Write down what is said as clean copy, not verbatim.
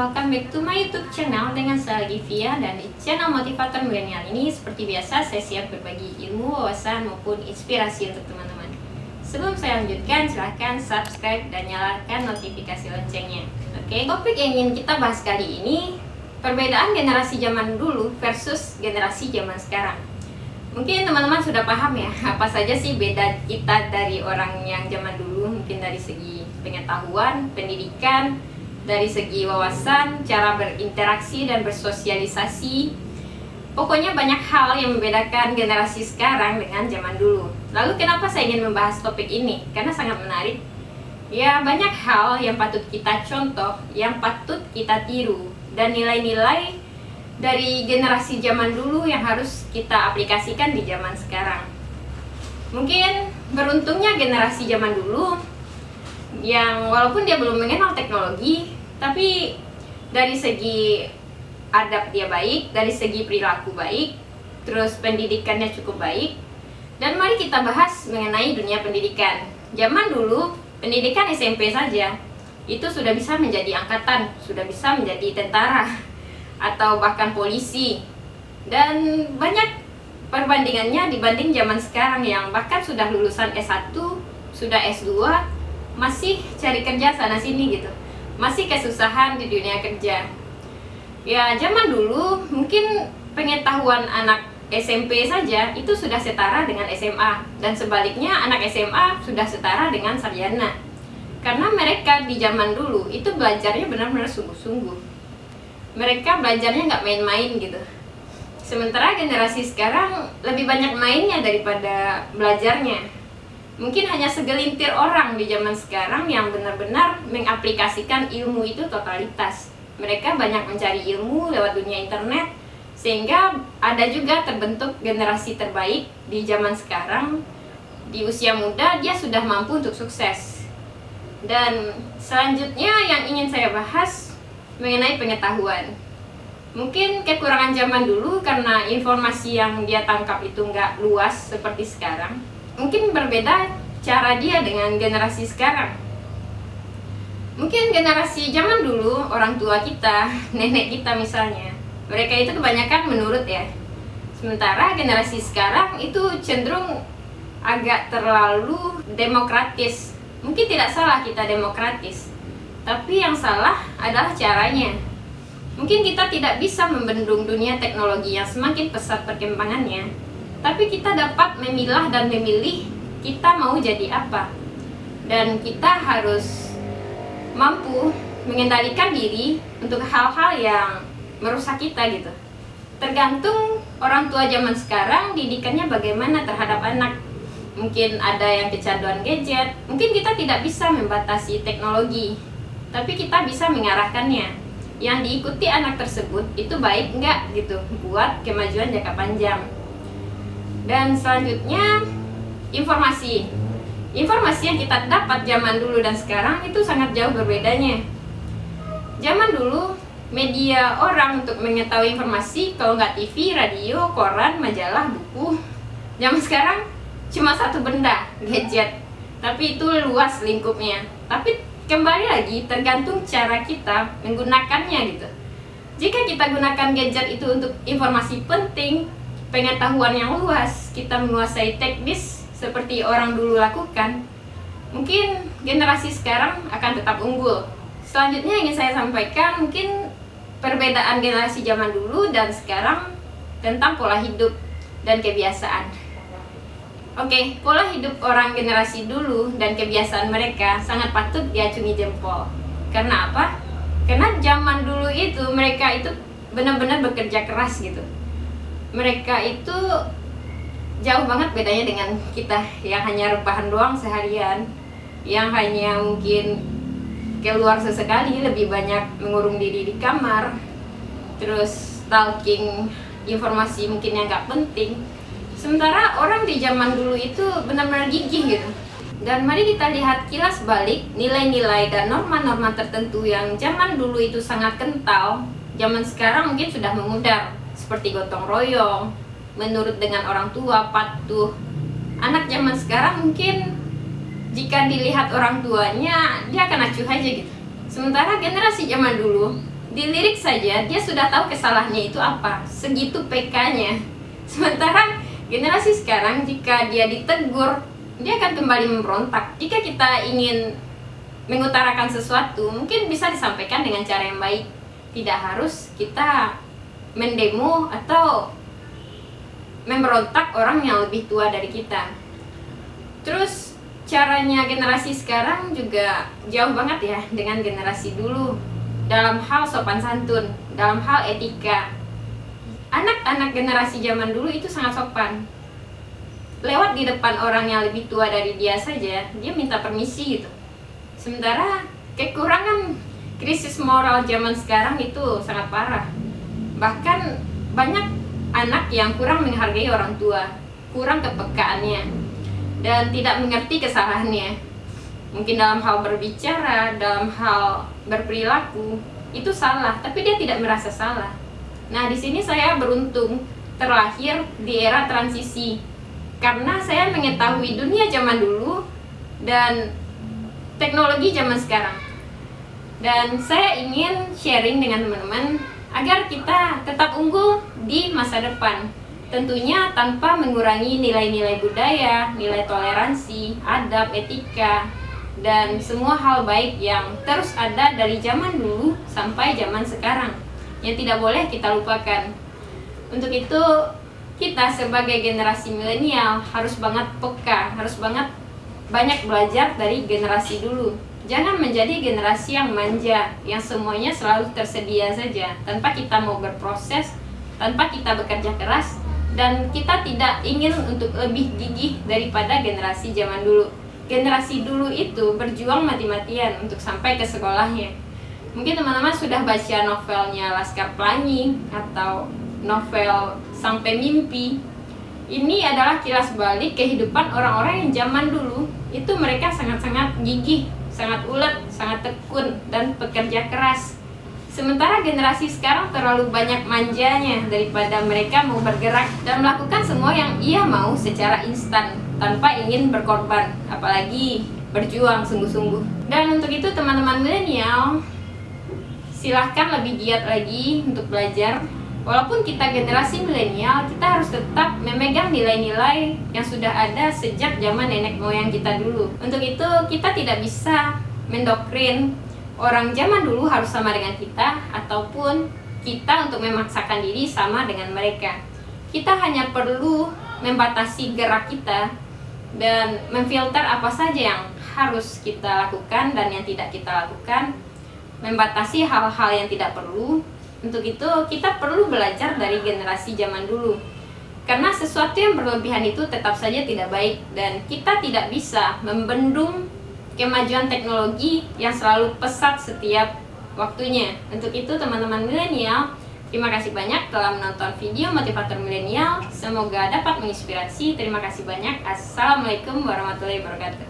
welcome back to my YouTube channel dengan saya Givia. Dan di channel Motivator Milenial ini seperti biasa saya siap berbagi ilmu, wawasan maupun inspirasi untuk teman-teman. Sebelum saya lanjutkan, silahkan subscribe dan nyalakan notifikasi loncengnya. Oke, topik yang ingin kita bahas kali ini perbedaan generasi zaman dulu versus generasi zaman sekarang. Mungkin teman-teman sudah paham ya, apa saja sih beda kita dari orang yang zaman dulu. Mungkin dari segi pengetahuan, pendidikan, dari segi wawasan, cara berinteraksi dan bersosialisasi. Pokoknya banyak hal yang membedakan generasi sekarang dengan zaman dulu. Lalu kenapa saya ingin membahas topik ini? Karena sangat menarik. Ya, banyak hal yang patut kita contoh, yang patut kita tiru, dan nilai-nilai dari generasi zaman dulu yang harus kita aplikasikan di zaman sekarang. Mungkin beruntungnya generasi zaman dulu yang walaupun dia belum mengenal teknologi, tapi dari segi adab dia baik, dari segi perilaku baik, terus pendidikannya cukup baik. Dan mari kita bahas mengenai dunia pendidikan. Zaman dulu pendidikan SMP saja itu sudah bisa menjadi angkatan, sudah bisa menjadi tentara atau bahkan polisi, dan banyak perbandingannya dibanding zaman sekarang yang bahkan sudah lulusan S1, sudah S2, masih cari kerja sana sini gitu, masih kesusahan di dunia kerja. Ya, zaman dulu mungkin pengetahuan anak SMP saja itu sudah setara dengan SMA, dan sebaliknya anak SMA sudah setara dengan sarjana, karena mereka di zaman dulu itu belajarnya benar-benar sungguh-sungguh. Mereka belajarnya nggak main-main gitu. Sementara generasi sekarang lebih banyak mainnya daripada belajarnya. Mungkin hanya segelintir orang di zaman sekarang yang benar-benar mengaplikasikan ilmu itu totalitas. Mereka banyak mencari ilmu lewat dunia internet, sehingga ada juga terbentuk generasi terbaik di zaman sekarang. Di usia muda dia sudah mampu untuk sukses. Dan selanjutnya yang ingin saya bahas mengenai pengetahuan. Mungkin kekurangan zaman dulu karena informasi yang dia tangkap itu nggak luas seperti sekarang. Mungkin berbeda cara dia dengan generasi sekarang. Mungkin generasi zaman dulu, orang tua kita, nenek kita misalnya, mereka itu kebanyakan menurut ya. Sementara generasi sekarang itu cenderung agak terlalu demokratis. Mungkin tidak salah kita demokratis, tapi yang salah adalah caranya. Mungkin kita tidak bisa membendung dunia teknologi yang semakin pesat perkembangannya, tapi kita dapat memilah dan memilih kita mau jadi apa. Dan kita harus mampu mengendalikan diri untuk hal-hal yang merusak kita gitu. Tergantung orang tua zaman sekarang didikannya bagaimana terhadap anak. Mungkin ada yang kecanduan gadget, mungkin kita tidak bisa membatasi teknologi, tapi kita bisa mengarahkannya. Yang diikuti anak tersebut itu baik enggak gitu buat kemajuan jangka panjang. Dan selanjutnya informasi yang kita dapat zaman dulu dan sekarang itu sangat jauh berbedanya. Zaman dulu media orang untuk mengetahui informasi kalau nggak TV, radio, koran, majalah, buku. Zaman sekarang cuma satu benda, gadget, tapi itu luas lingkupnya. Tapi kembali lagi tergantung cara kita menggunakannya gitu. Jika kita gunakan gadget itu untuk informasi penting, pengetahuan yang luas, kita menguasai teknis seperti orang dulu lakukan, mungkin generasi sekarang akan tetap unggul. Selanjutnya ingin saya sampaikan mungkin perbedaan generasi zaman dulu dan sekarang tentang pola hidup dan kebiasaan. Oke, pola hidup orang generasi dulu dan kebiasaan mereka sangat patut diacungi jempol. Karena apa? Karena zaman dulu itu mereka itu benar-benar bekerja keras gitu. Mereka itu jauh banget bedanya dengan kita yang hanya rebahan doang seharian, yang hanya mungkin keluar sesekali, lebih banyak mengurung diri di kamar, terus stalking informasi mungkin yang gak penting. Sementara orang di zaman dulu itu benar-benar gigih gitu. Dan mari kita lihat kilas balik nilai-nilai dan norma-norma tertentu yang zaman dulu itu sangat kental, zaman sekarang mungkin sudah memudar, seperti gotong royong, menurut dengan orang tua, patuh. Anak zaman sekarang mungkin jika dilihat orang tuanya dia akan acuh aja gitu. Sementara generasi zaman dulu Dilirik saja dia sudah tahu kesalahannya itu apa, segitu PK-nya. Sementara generasi sekarang jika dia ditegur, dia akan kembali memberontak. Jika kita ingin mengutarakan sesuatu, mungkin bisa disampaikan dengan cara yang baik. Tidak harus kita mendemo atau memberontak orang yang lebih tua dari kita. Terus caranya generasi sekarang juga jauh banget ya dengan generasi dulu. Dalam hal sopan santun, dalam hal etika, anak-anak generasi zaman dulu itu sangat sopan. Lewat di depan orang yang lebih tua dari dia saja, dia minta permisi gitu. Sementara kekurangan krisis moral zaman sekarang itu sangat parah. Bahkan banyak anak yang kurang menghargai orang tua, kurang kepekaannya, dan tidak mengerti kesalahannya. Mungkin dalam hal berbicara, dalam hal berperilaku itu salah, tapi dia tidak merasa salah. Nah, di sini saya beruntung terlahir di era transisi, karena saya mengetahui dunia zaman dulu dan teknologi zaman sekarang. Dan saya ingin sharing dengan teman-teman agar kita tetap unggul di masa depan. Tentunya tanpa mengurangi nilai-nilai budaya, nilai toleransi, adab, etika, dan semua hal baik yang terus ada dari zaman dulu sampai zaman sekarang yang tidak boleh kita lupakan. Untuk itu kita sebagai generasi milenial harus banget peka, harus banget banyak belajar dari generasi dulu. Jangan menjadi generasi yang manja, yang semuanya selalu tersedia saja tanpa kita mau berproses, tanpa kita bekerja keras, dan kita tidak ingin untuk lebih gigih daripada generasi zaman dulu. Generasi dulu itu berjuang mati-matian untuk sampai ke sekolahnya. Mungkin teman-teman sudah baca novelnya Laskar Pelangi atau novel Sampai Mimpi. Ini adalah kilas balik kehidupan orang-orang yang zaman dulu. Itu mereka sangat-sangat gigih, sangat ulet, sangat tekun, dan pekerja keras. Sementara generasi sekarang terlalu banyak manjanya daripada mereka mau bergerak dan melakukan semua yang ia mau secara instan tanpa ingin berkorban, apalagi berjuang sungguh-sungguh. Dan untuk itu teman-teman milenial, silahkan lebih giat lagi untuk belajar. Walaupun kita generasi milenial, kita harus tetap memegang nilai-nilai yang sudah ada sejak zaman nenek moyang kita dulu. Untuk itu kita tidak bisa mendoktrin orang zaman dulu harus sama dengan kita, ataupun kita untuk memaksakan diri sama dengan mereka. Kita hanya perlu membatasi gerak kita dan memfilter apa saja yang harus kita lakukan dan yang tidak kita lakukan, membatasi hal-hal yang tidak perlu. Untuk itu kita perlu belajar dari generasi zaman dulu, karena sesuatu yang berlebihan itu tetap saja tidak baik, dan kita tidak bisa membendung kemajuan teknologi yang selalu pesat setiap waktunya. Untuk itu teman-teman milenial, terima kasih banyak telah menonton video motivator milenial. Semoga dapat menginspirasi. Terima kasih banyak. Assalamualaikum warahmatullahi wabarakatuh.